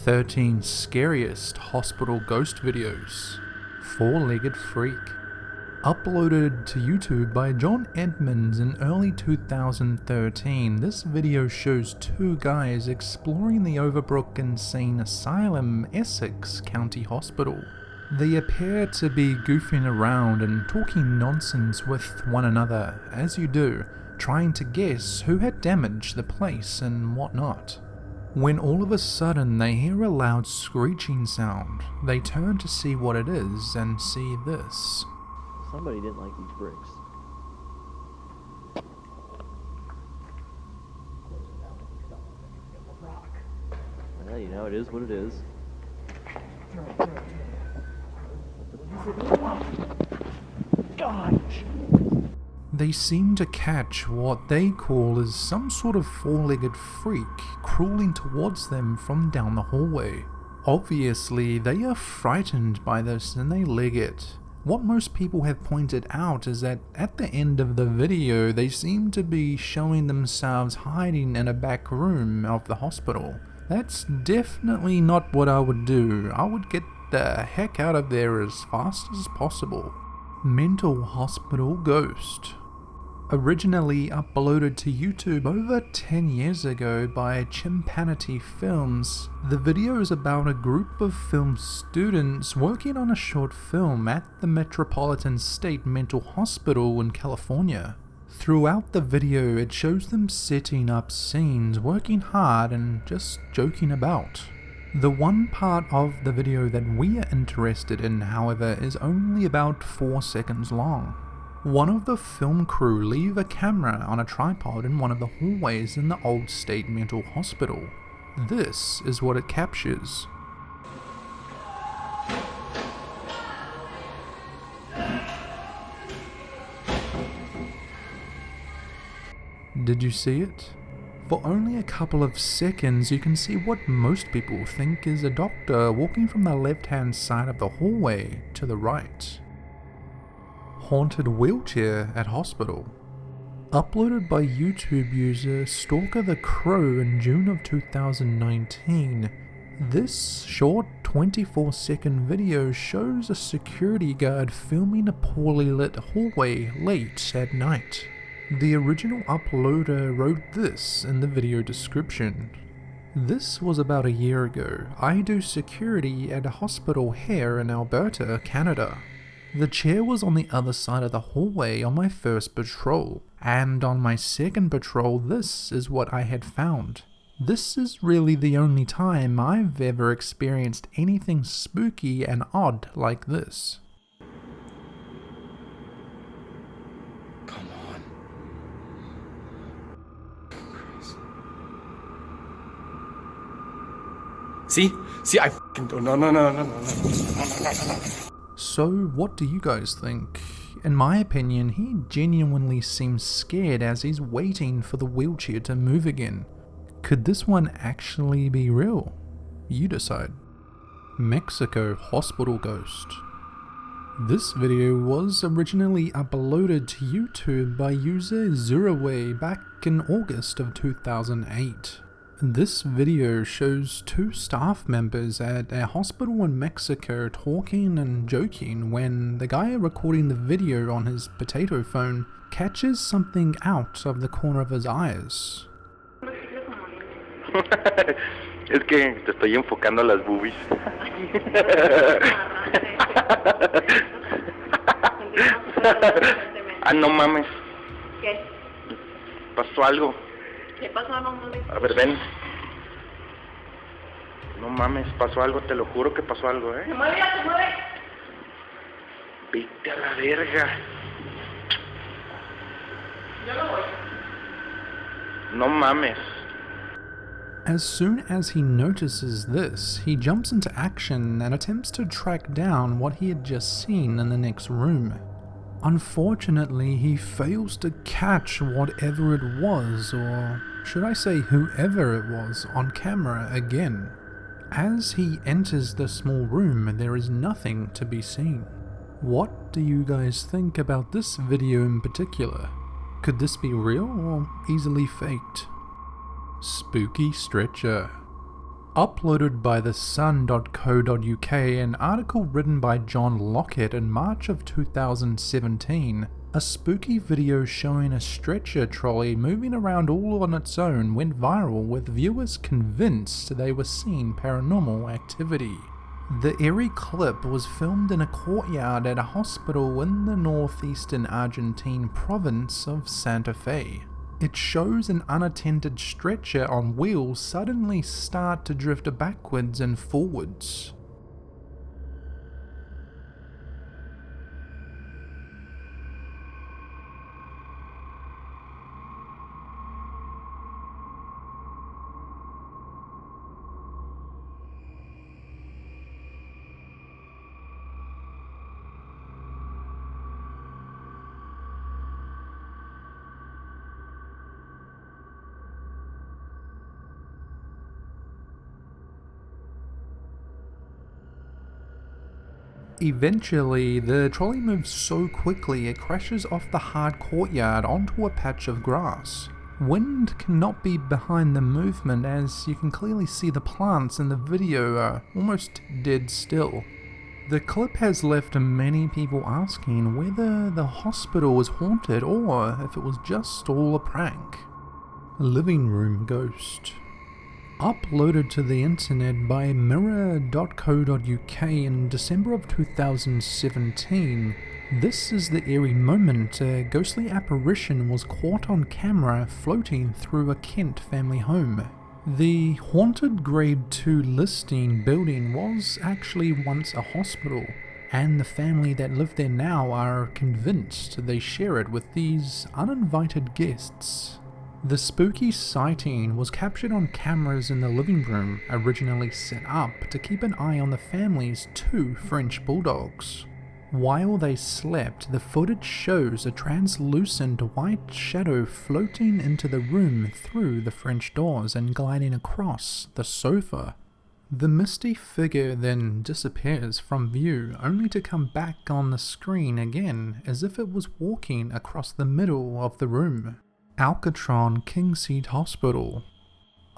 13 Scariest Hospital Ghost Videos. Four-legged freak. Uploaded to YouTube by John Edmonds in early 2013, this video shows two guys exploring the Overbrook Insane Asylum, Essex County Hospital. They appear to be goofing around and talking nonsense with one another, as you do, trying to guess who had damaged the place and whatnot. When all of a sudden they hear a loud screeching sound, they turn to see what it is and see this. Somebody didn't like these bricks. Well, you know, it is what it is. Gosh! They seem to catch what they call is some sort of four-legged freak crawling towards them from down the hallway. Obviously, they are frightened by this and they leg it. What most people have pointed out is that at the end of the video, they seem to be showing themselves hiding in a back room of the hospital. That's definitely not what I would do. I would get the heck out of there as fast as possible. Mental Hospital Ghost. Originally uploaded to YouTube over 10 years ago by Chimpanity Films, the video is about a group of film students working on a short film at the Metropolitan State Mental Hospital in California. Throughout the video, it shows them setting up scenes, working hard and just joking about. The one part of the video that we are interested in, however, is only about 4 seconds long. One of the film crew leave a camera on a tripod in one of the hallways in the old state mental hospital. This is what it captures. Did you see it? For only a couple of seconds you can see what most people think is a doctor walking from the left-hand side of the hallway to the right. Haunted wheelchair at hospital. Uploaded by YouTube user Stalker the Crow in June of 2019, this short 24-second video shows a security guard filming a poorly lit hallway late at night. The original uploader wrote this in the video description. This was about a year ago. I do security at a hospital here in Alberta, Canada. The chair was on the other side of the hallway on my first patrol, and on my second patrol this is what I had found. This is really the only time I've ever experienced anything spooky and odd like this. Come on. See, I f***ing don't. No. So what do you guys think? In my opinion, he genuinely seems scared as he's waiting for the wheelchair to move again. Could this one actually be real? You decide. Mexico Hospital Ghost. This video was originally uploaded to YouTube by user Zeroaway back in August of 2008. This video shows two staff members at a hospital in Mexico talking and joking when the guy recording the video on his potato phone catches something out of the corner of his eyes. Es que te estoy enfocando las boobies. Ah, no mames. ¿Qué? Pasó algo. ¿Qué pasó? No mames. A ver, ven. No mames, pasó algo, te lo juro que pasó algo, Se mueve, se mueve. Vete a la verga. Yo no voy. No mames. As soon as he notices this, he jumps into action and attempts to track down what he had just seen in the next room. Unfortunately, he fails to catch whatever it was, or should I say whoever it was, on camera again. As he enters the small room, there is nothing to be seen. What do you guys think about this video in particular? Could this be real or easily faked? Spooky stretcher. Uploaded by thesun.co.uk, an article written by John Lockett in March of 2017, a spooky video showing a stretcher trolley moving around all on its own went viral, with viewers convinced they were seeing paranormal activity. The eerie clip was filmed in a courtyard at a hospital in the northeastern Argentine province of Santa Fe. It shows an unattended stretcher on wheels suddenly start to drift backwards and forwards. Eventually, the trolley moves so quickly it crashes off the hard courtyard onto a patch of grass. Wind cannot be behind the movement, as you can clearly see the plants in the video are almost dead still. The clip has left many people asking whether the hospital was haunted or if it was just all a prank. Living room ghost. Uploaded to the internet by mirror.co.uk in December of 2017, this is the eerie moment a ghostly apparition was caught on camera floating through a Kent family home. The haunted Grade 2 listing building was actually once a hospital, and the family that live there now are convinced they share it with these uninvited guests. The spooky sighting was captured on cameras in the living room, originally set up to keep an eye on the family's 2 French bulldogs. While they slept, the footage shows a translucent white shadow floating into the room through the French doors and gliding across the sofa. The misty figure then disappears from view, only to come back on the screen again as if it was walking across the middle of the room. ALCHETRON KINGSEAT Hospital.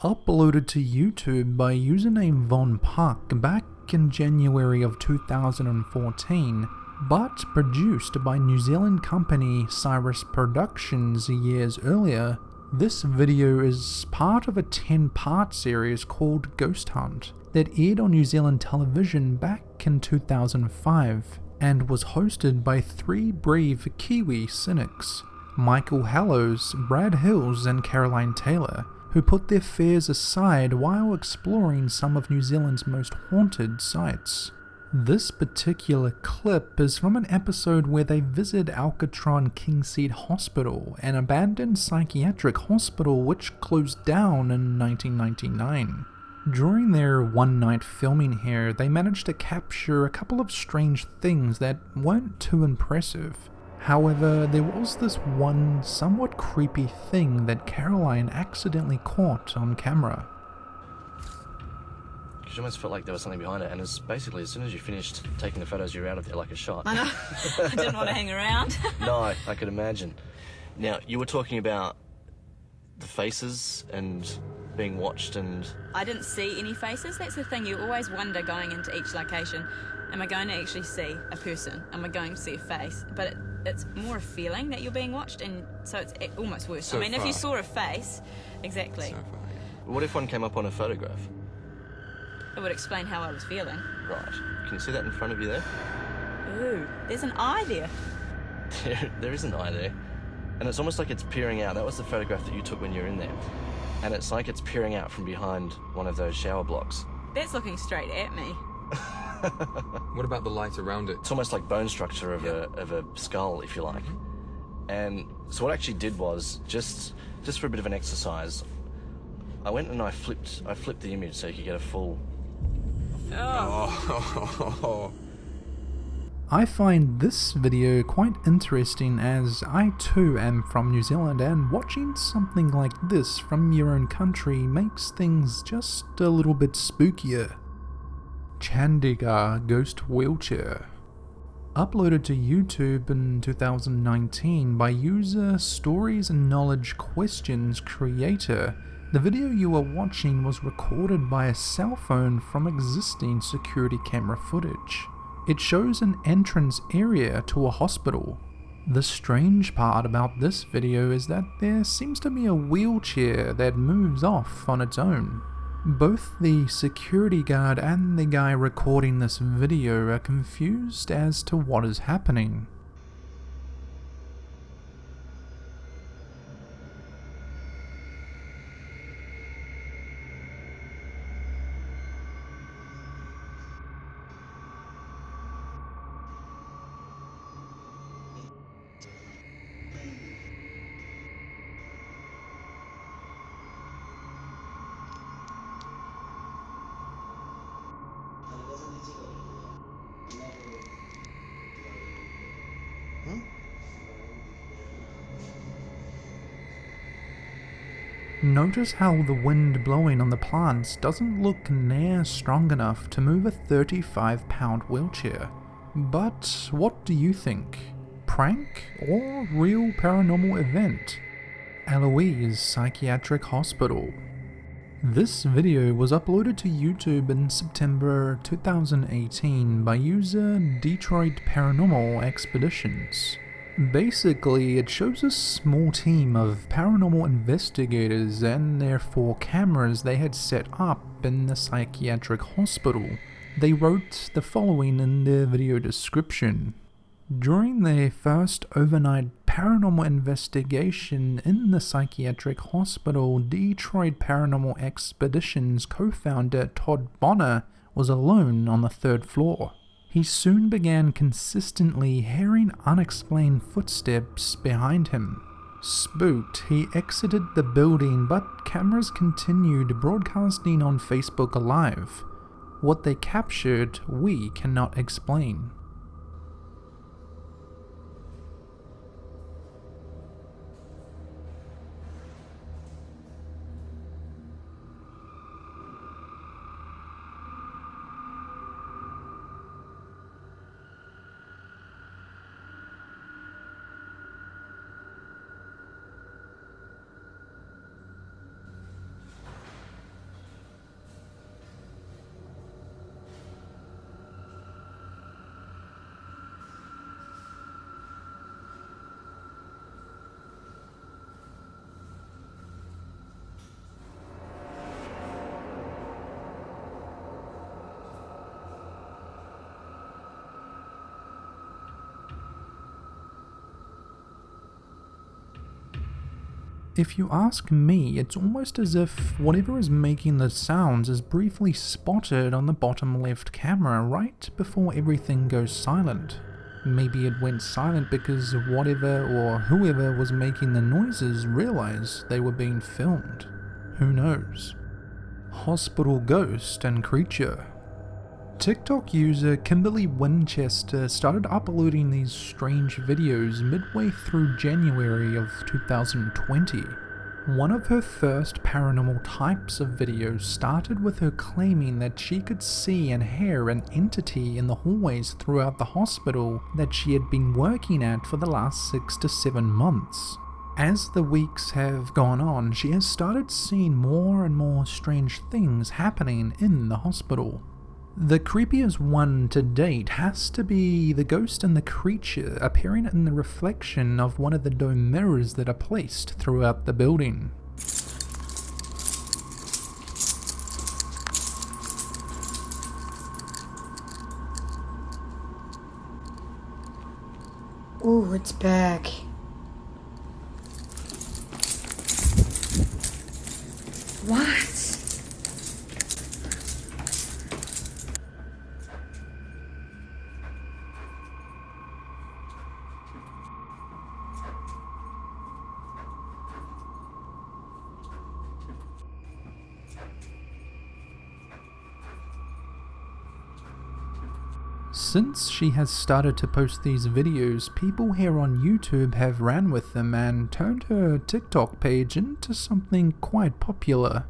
Uploaded to YouTube by username Von Puck back in January of 2014, but produced by New Zealand company Cyrus Productions years earlier. This video is part of a 10-part series called Ghost Hunt that aired on New Zealand television back in 2005 and was hosted by 3 brave Kiwi cynics, Michael Hallows, Brad Hills and Caroline Taylor, who put their fears aside while exploring some of New Zealand's most haunted sites. This particular clip is from an episode where they visit ALCHETRON KINGSEAT Hospital, an abandoned psychiatric hospital which closed down in 1999. During their one-night filming here, they managed to capture a couple of strange things that weren't too impressive. However, there was this one somewhat creepy thing that Caroline accidentally caught on camera. Because you almost felt like there was something behind it, and it's basically as soon as you finished taking the photos, you were out of there like a shot. I know. I didn't want to hang around. No, I could imagine. Now, you were talking about the faces and being watched, and... I didn't see any faces. That's the thing. You always wonder going into each location, am I going to actually see a person? Am I going to see a face? But it's more a feeling that you're being watched, and so it's almost worse. So I mean, far. if you saw a face, exactly, So far, yeah. What if one came up on a photograph? it would explain how I was feeling. Right. Can you see that in front of you there? Ooh, there's an eye there. There is an eye there. And it's almost like it's peering out. That was the photograph that you took when you were in there. And it's like it's peering out from behind one of those shower blocks. That's looking straight at me. What about the light around it? It's almost like bone structure of a skull, if you like. And so what I actually did was, just for a bit of an exercise, I went and I flipped the image so you could get a full... Oh. I find this video quite interesting, as I too am from New Zealand, and watching something like this from your own country makes things just a little bit spookier. CHANDIGARH Ghost Wheelchair. Uploaded to YouTube in 2019 by user Stories and Knowledge Questions creator The video you are watching was recorded by a cell phone from existing security camera footage. It shows an entrance area to a hospital. The strange part about this video is that there seems to be a wheelchair that moves off on its own. Both the security guard and the guy recording this video are confused as to what is happening. Notice how the wind blowing on the plants doesn't look near strong enough to move a 35-pound wheelchair. But what do you think? Prank or real paranormal event? ELOISE Psychiatric Hospital. This video was uploaded to YouTube in September 2018 by user Detroit Paranormal Expeditions. Basically, it shows a small team of paranormal investigators and their 4 cameras they had set up in the psychiatric hospital. They wrote the following in their video description. During their first overnight paranormal investigation in the psychiatric hospital, Detroit Paranormal Expeditions co-founder Todd Bonner was alone on the 3rd floor. He soon began consistently hearing unexplained footsteps behind him. Spooked, he exited the building, but cameras continued broadcasting on Facebook Live. What they captured, we cannot explain. If you ask me, it's almost as if whatever is making the sounds is briefly spotted on the bottom left camera right before everything goes silent. Maybe it went silent because whatever or whoever was making the noises realized they were being filmed. Who knows? Hospital ghost and creature. TikTok user Kimberly Winchester started uploading these strange videos midway through January of 2020. One of her first paranormal types of videos started with her claiming that she could see and hear an entity in the hallways throughout the hospital that she had been working at for the last 6 to 7 months. As the weeks have gone on, she has started seeing more and more strange things happening in the hospital. The creepiest one to date has to be the ghost and the creature appearing in the reflection of one of the dome mirrors that are placed throughout the building. Ooh, it's back. What? Since she has started to post these videos, people here on YouTube have ran with them and turned her TikTok page into something quite popular.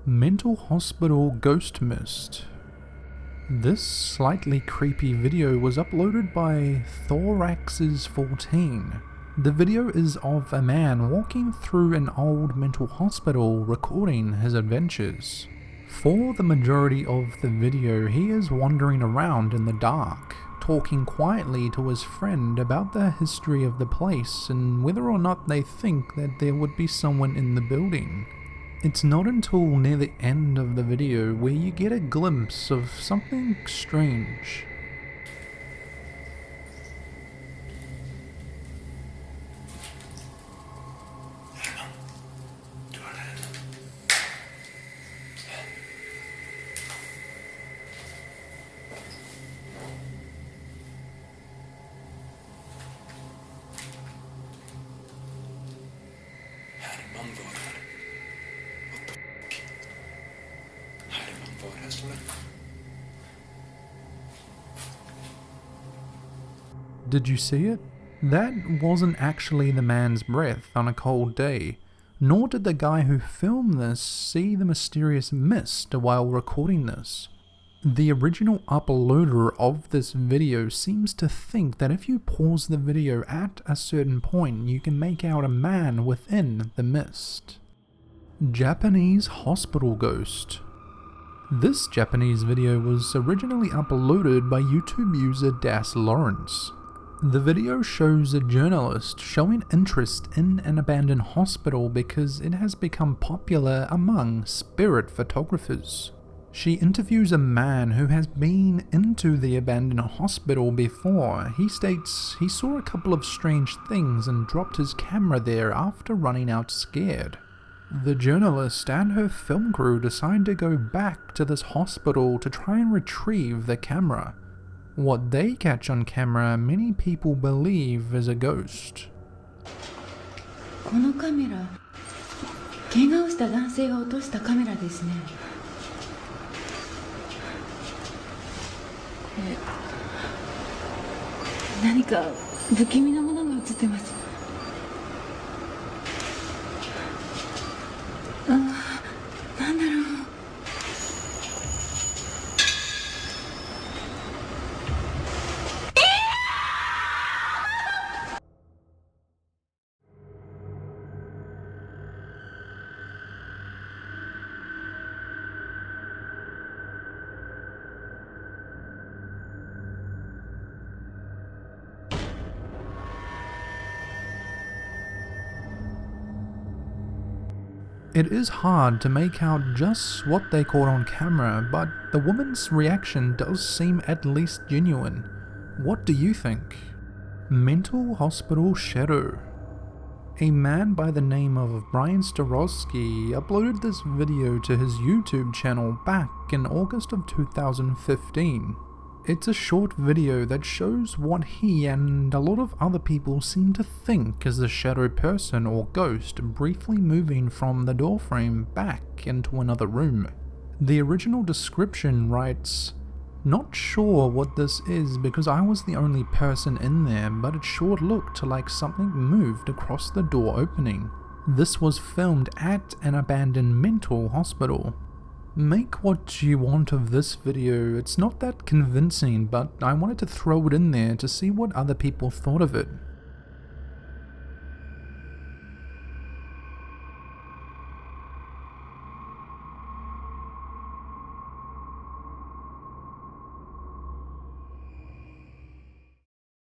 Mental Hospital Ghost Mist. This slightly creepy video was uploaded by Thoraxes14. The video is of a man walking through an old mental hospital recording his adventures. For the majority of the video, he is wandering around in the dark, talking quietly to his friend about the history of the place and whether or not they think that there would be someone in the building. It's not until near the end of the video where you get a glimpse of something strange. Did you see it? That wasn't actually the man's breath on a cold day, nor did the guy who filmed this see the mysterious mist while recording this. The original uploader of this video seems to think that if you pause the video at a certain point, you can make out a man within the mist. Japanese hospital ghost. This Japanese video was originally uploaded by YouTube user Das Lawrence. The video shows a journalist showing interest in an abandoned hospital because it has become popular among spirit photographers. She interviews a man who has been into the abandoned hospital before. He states he saw a couple of strange things and dropped his camera there after running out scared. The journalist and her film crew decide to go back to this hospital to try and retrieve the camera. What they catch on camera, many people believe is a ghost. このカメラ、怪我をした男性が落としたカメラですね。何か不気味なものが映ってます。なんだろう。It is hard to make out just what they caught on camera, but the woman's reaction does seem at least genuine. What do you think? Mental hospital shadow. A man by the name of Brian Starowski uploaded this video to his YouTube channel back in August of 2015. It's a short video that shows what he and a lot of other people seem to think is the shadow person or ghost briefly moving from the doorframe back into another room. The original description writes, "Not sure what this is because I was the only person in there, but it sure looked like something moved across the door opening. This was filmed at an abandoned mental hospital." Make what you want of this video, it's not that convincing, but I wanted to throw it in there to see what other people thought of it.